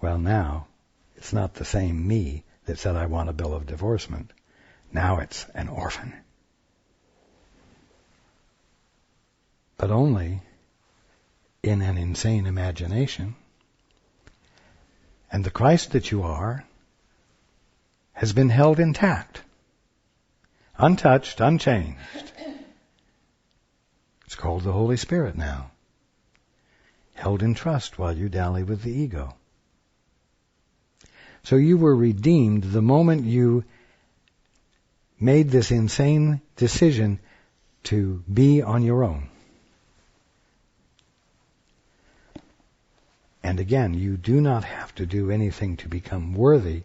Well, now, it's not the same me that said I want a bill of divorcement. Now it's an orphan. But only in an insane imagination. And the Christ that you are has been held intact, untouched, unchanged. It's called the Holy Spirit now. Held in trust while you dally with the ego. So you were redeemed the moment you made this insane decision to be on your own. And again, you do not have to do anything to become worthy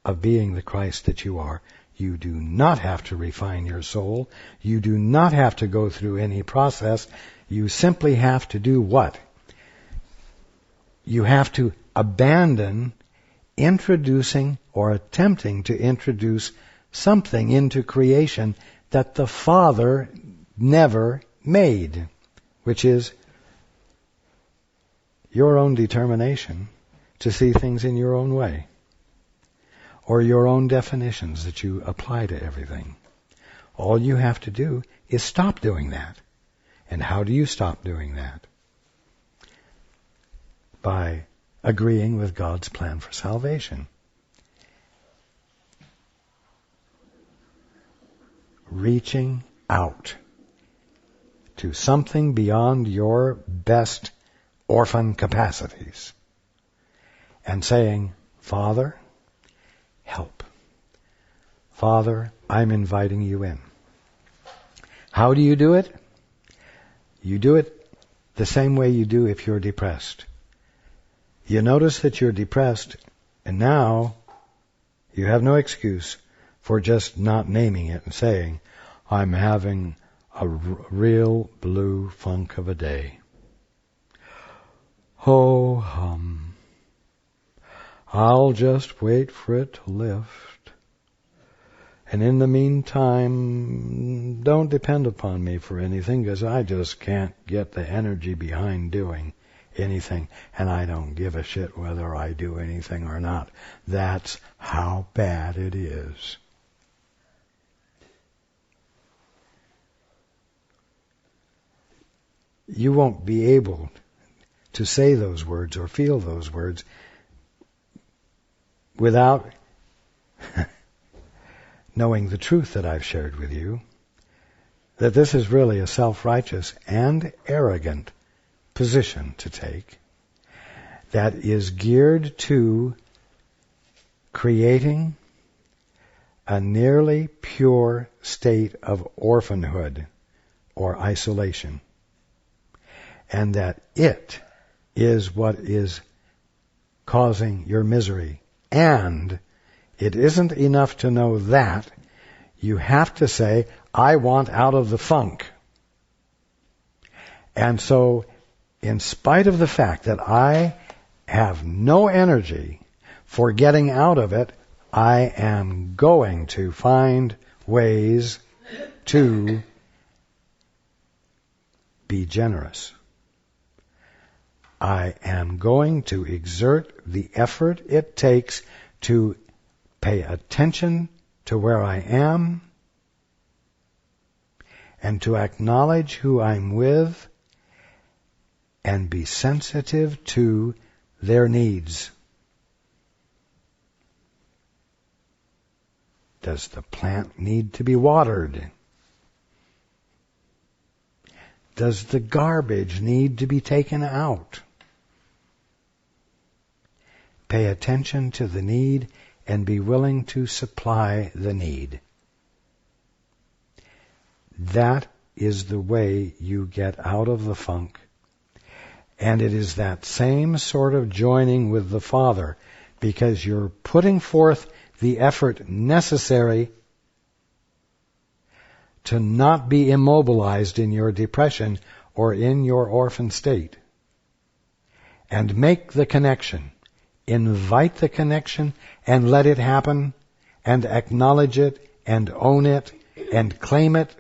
of being the Christ that you are. You do not have to refine your soul. You do not have to go through any process. You simply have to do what? You have to abandon introducing or attempting to introduce something into creation that the Father never made, which is your own determination to see things in your own way, or your own definitions that you apply to everything. All you have to do is stop doing that. And how do you stop doing that? By agreeing with God's plan for salvation. Reaching out to something beyond your best orphan capacities and saying, Father, help. Father, I'm inviting you in. How do you do it? You do it the same way you do if you're depressed. You notice that you're depressed, and now you have no excuse for just not naming it and saying, I'm having a real blue funk of a day. Ho hum. I'll just wait for it to lift. And in the meantime, don't depend upon me for anything, because I just can't get the energy behind doing anything, and I don't give a shit whether I do anything or not. That's how bad it is. You won't be able to say those words or feel those words without knowing the truth that I've shared with you, that this is really a self-righteous and arrogant position to take that is geared to creating a nearly pure state of orphanhood or isolation, and that it is what is causing your misery. And it isn't enough to know that. You have to say, I want out of the funk. And so, in spite of the fact that I have no energy for getting out of it, I am going to find ways to be generous. I am going to exert the effort it takes to pay attention to where I am and to acknowledge who I'm with and be sensitive to their needs. Does the plant need to be watered? Does the garbage need to be taken out? Pay attention to the need and be willing to supply the need. That is the way you get out of the funk. And it is that same sort of joining with the Father, because you're putting forth the effort necessary to not be immobilized in your depression or in your orphan state. And make the connection. Invite the connection and let it happen, and acknowledge it and own it and claim it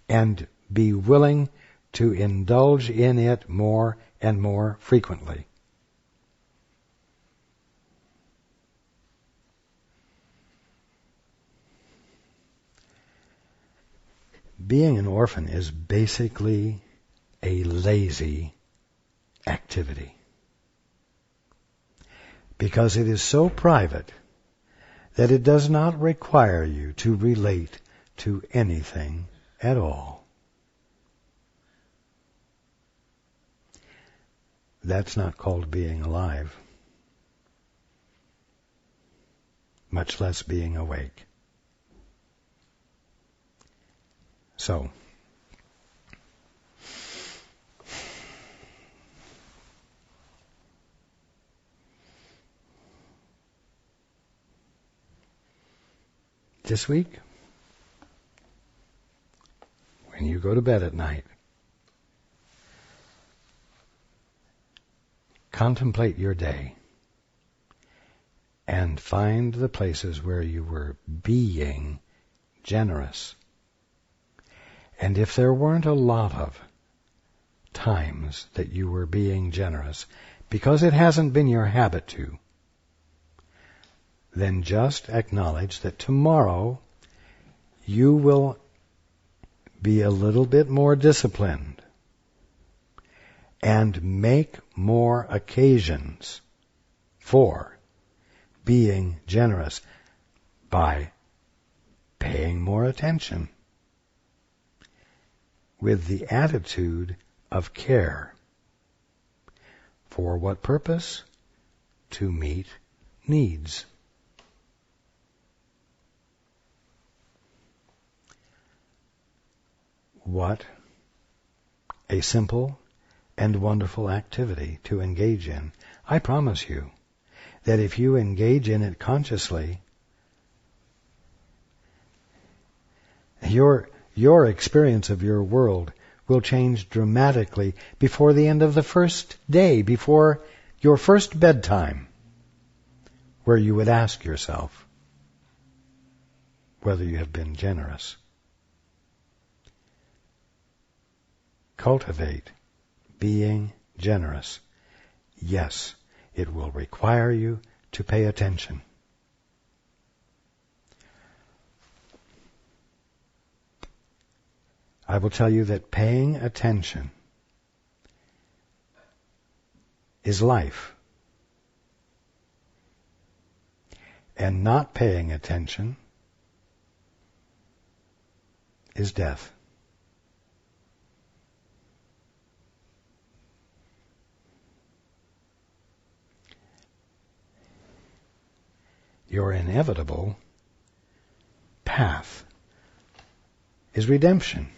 and be willing to indulge in it more and more frequently. being an orphan is basically a lazy activity. Because it is so private that it does not require you to relate to anything at all. That's not called being alive, much less being awake. So, this week, when you go to bed at night, contemplate your day and find the places where you were being generous. And if there weren't a lot of times that you were being generous, because it hasn't been your habit to, then just acknowledge that tomorrow you will be a little bit more disciplined and make more occasions for being generous by paying more attention with the attitude of care. For what purpose? To meet needs. What a simple and wonderful activity to engage in. I promise you that if you engage in it consciously, your experience of your world will change dramatically before the end of the first day, before your first bedtime, where you would ask yourself whether you have been generous. Cultivate being generous. Yes, it will require you to pay attention. I will tell you that paying attention is life. And not paying attention is death. Your inevitable path is redemption.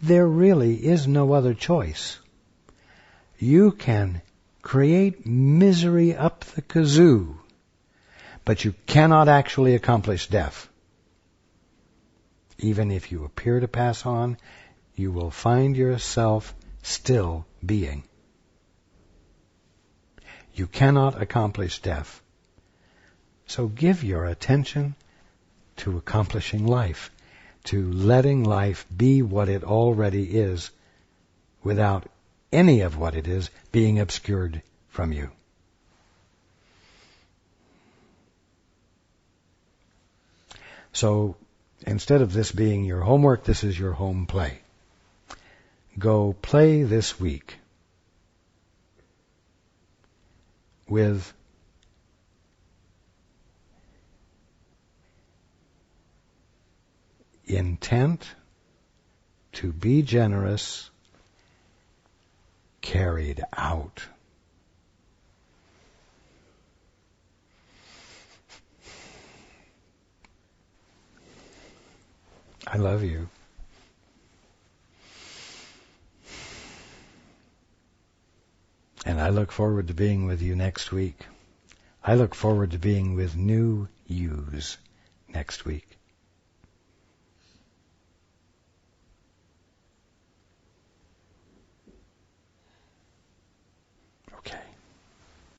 There really is no other choice. You can create misery up the kazoo, but you cannot actually accomplish death. Even if you appear to pass on, you will find yourself still being. You cannot accomplish death. So give your attention to accomplishing life, to letting life be what it already is, without any of what it is being obscured from you. So instead of this being your homework, this is your home play. Go play this week with intent to be generous carried out. I love you. And I look forward to being with you next week. I look forward to being with new yous next week.